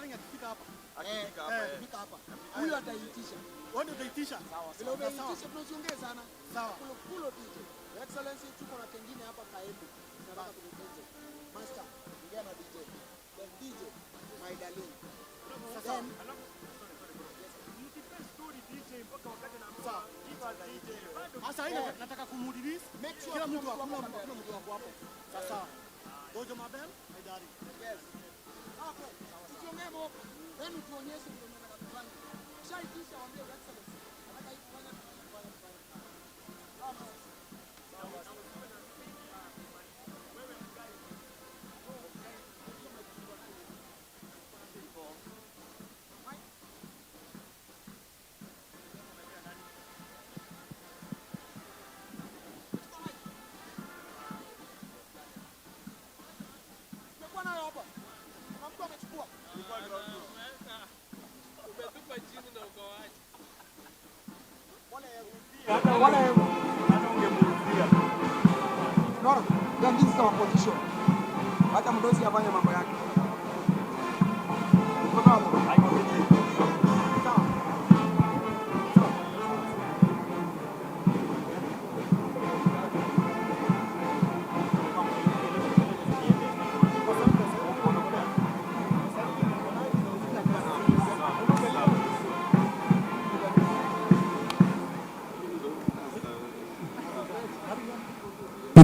Matiang'i akifika hapa. Akifika hapa. Huyu ataitisha. Wewe ndio utaitisha. Bila utaitisha tunaziongea sana. Sawa. Kulo DJ. Your Excellency tuko na kengine hapa kaebu. Tunataka kutufunza. Master, ongea na DJ. Then DJ, my darling. Sasa Asa hii nataka kumudilize. Kila mtu hakuna mtu wako hapo. Sasa. Gojo Mabel, my darling. Yes. Okay. Tuongee hapo. Then tuonyeshe ndio nataka kufanya. Shaitisha waambie Your Excellency. Nataka hii kufanya. This is our position. Hata mdosi afanye mambo yake.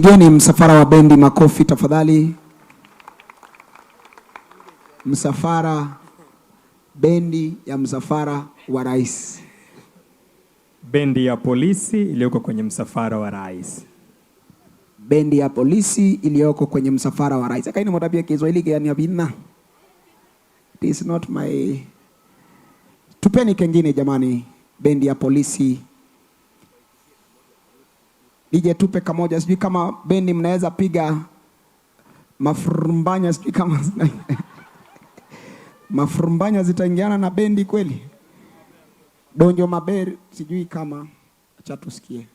Pigeni msafara wa bendi makofi tafadhali. Msafara, bendi ya msafara wa rais. Bendi ya polisi iliyoko kwenye msafara wa rais. Bendi ya polisi iliyoko kwenye msafara wa rais. Akaini mtabia Kiswahili gani ya bina? It is not my. Tupeni kengine jamani, bendi ya polisi. DJ tupe kamoja, sijui kama bendi mnaweza piga mafurumbanya, sijui kama mafurumbanya zitaingiana na bendi kweli. Donjo Maberi, sijui kama, acha tusikie.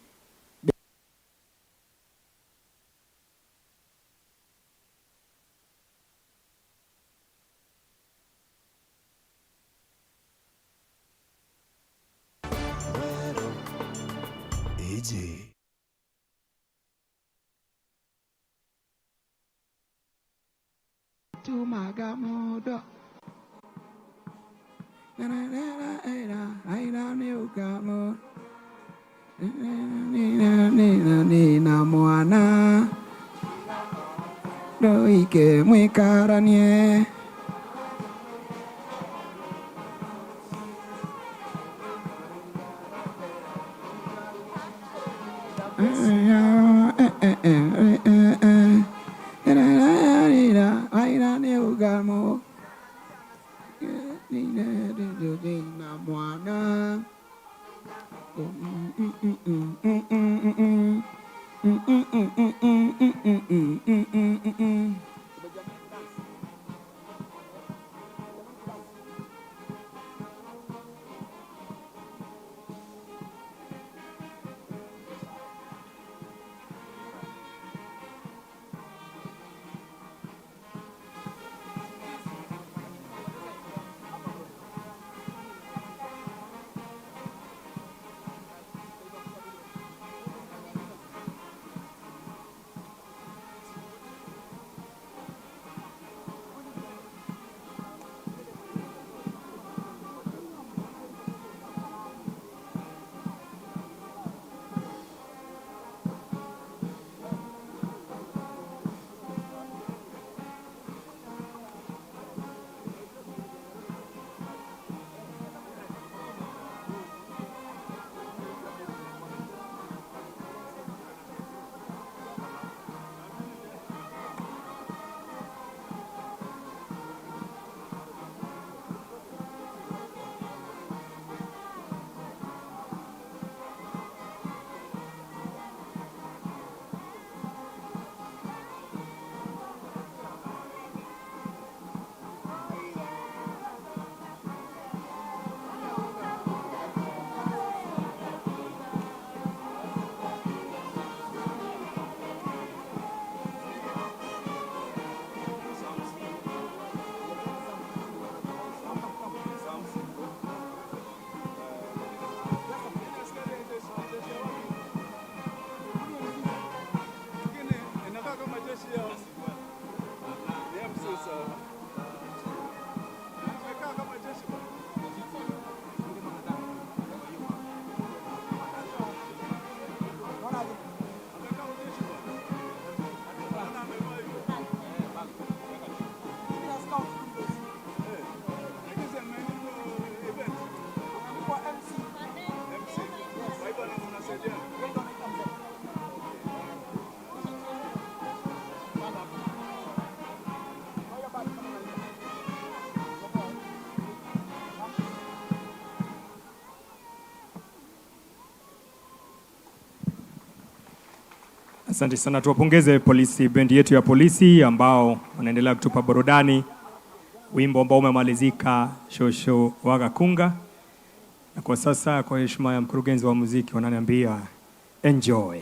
Magamodo na na na aina niukamo na mwana doike mwikaranie Ugamo na mwana Asante sana, tuwapongeze polisi, bendi yetu ya polisi ambao wanaendelea kutupa burudani. Wimbo ambao umemalizika Shosho Wagakunga. Na kwa sasa kwa heshima ya mkurugenzi wa muziki wananiambia enjoy.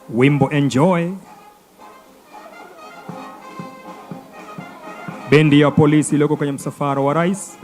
Wimbo enjoy. Bendi ya polisi iliyoko kwenye msafara wa rais.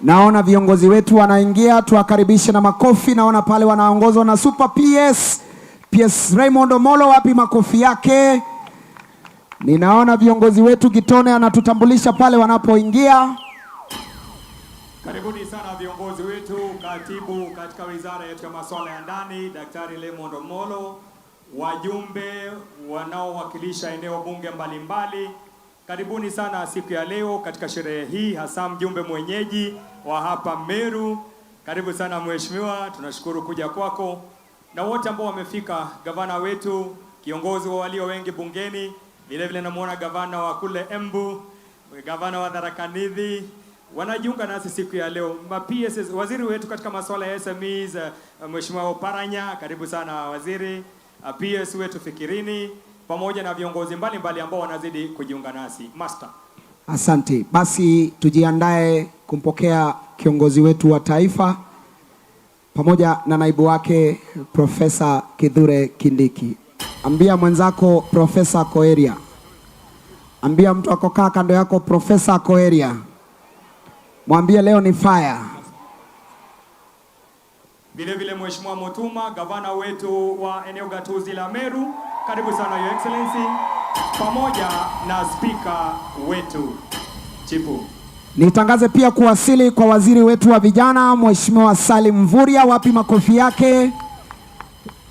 Naona viongozi wetu wanaingia, tuwakaribishe na makofi. Naona pale wanaongozwa na Super PS Raymond Omolo, wapi makofi yake? Ninaona viongozi wetu Gitone anatutambulisha pale wanapoingia. Karibuni sana viongozi wetu, katibu katika wizara yetu ya masuala ya ndani Daktari Raymond Omolo, wajumbe wanaowakilisha eneo bunge mbalimbali. Karibuni sana siku ya leo katika sherehe hii, hasa mjumbe mwenyeji wa hapa Meru. Karibu sana mheshimiwa, tunashukuru kuja kwako. Na wote ambao wamefika, gavana wetu, kiongozi wa walio wengi bungeni, vile vile namuona gavana wa kule Embu, gavana wa Tharaka Nithi, wanajiunga nasi siku ya leo. PS, waziri wetu katika masuala ya SMEs, mheshimiwa Oparanya, karibu sana waziri. PS wetu Fikirini, pamoja na viongozi mbalimbali ambao wanazidi kujiunga nasi. Master. Asante. Basi tujiandae kumpokea kiongozi wetu wa taifa pamoja na naibu wake Profesa Kithure Kindiki. Ambia mwenzako Profesa Koeria. Ambia mtu akokaa kando yako Profesa Koeria. Mwambie leo ni fire. Vile Mheshimiwa Mutuma, gavana wetu wa eneo gatuzi la Meru, karibu sana Your Excellency, pamoja na speaker wetu Chifu. Nitangaze pia kuwasili kwa waziri wetu wa vijana Mheshimiwa Salim Mvurya. Wapi makofi yake?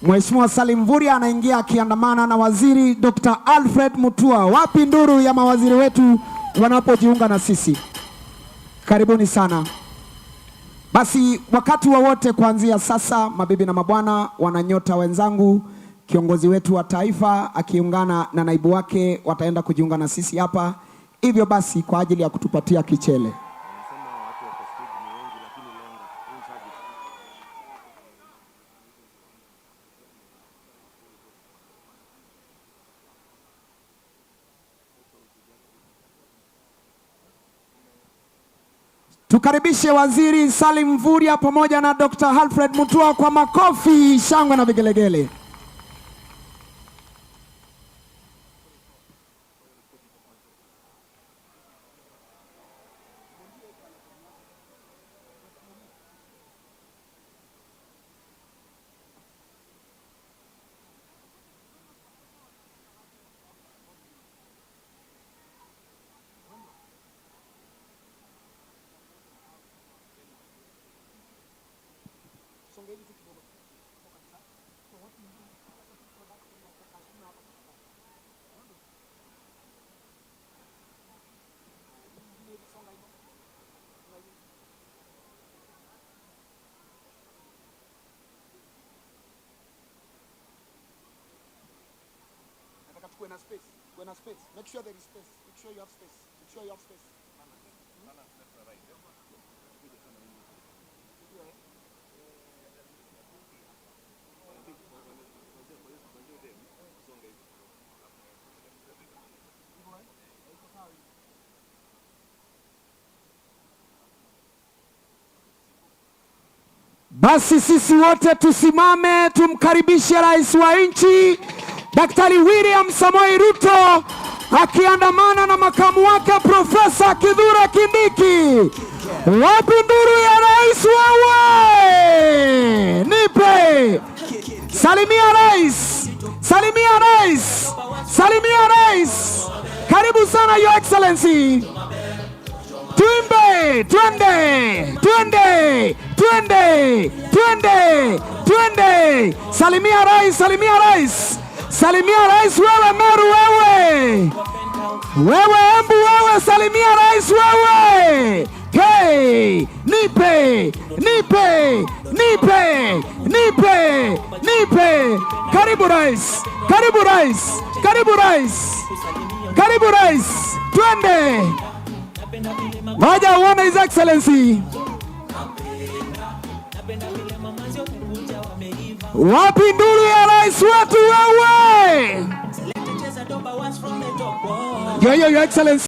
Mheshimiwa Salim Mvurya anaingia akiandamana na waziri Dr. Alfred Mutua. Wapi nduru ya mawaziri wetu wanapojiunga na sisi? Karibuni sana. Basi wakati wowote kuanzia sasa, mabibi na mabwana, wananyota wenzangu, kiongozi wetu wa taifa akiungana na naibu wake wataenda kujiunga na sisi hapa. Hivyo basi kwa ajili ya kutupatia kichele. Tukaribishe waziri Salim Mvurya pamoja na Dr. Alfred Mutua kwa makofi, shangwe na vigelegele. When a space. Make sure there is space. Make sure you have space. Make sure you have space. Basi sisi wote tusimame tumkaribishe rais wa nchi Daktari William Samoei Ruto akiandamana na makamu wake Profesa Kithure Kindiki. Wapi nduru ya rais wewe? Nipe. Salimia rais. Salimia rais. Salimia rais. Karibu sana Your Excellency. Tuimbe, twende, twende, twende, twende, twende. Salimia rais, salimia rais. Salimia rais wewe Meru wewe. Wewe Embu wewe, salimia rais wewe. Hey, nipe, nipe, nipe, nipe, nipe. Karibu rais, karibu rais, karibu rais. Karibu rais. Twende. Waja uone His Excellency. Wapi nduru ya rais wetu wewe? Your Excellency.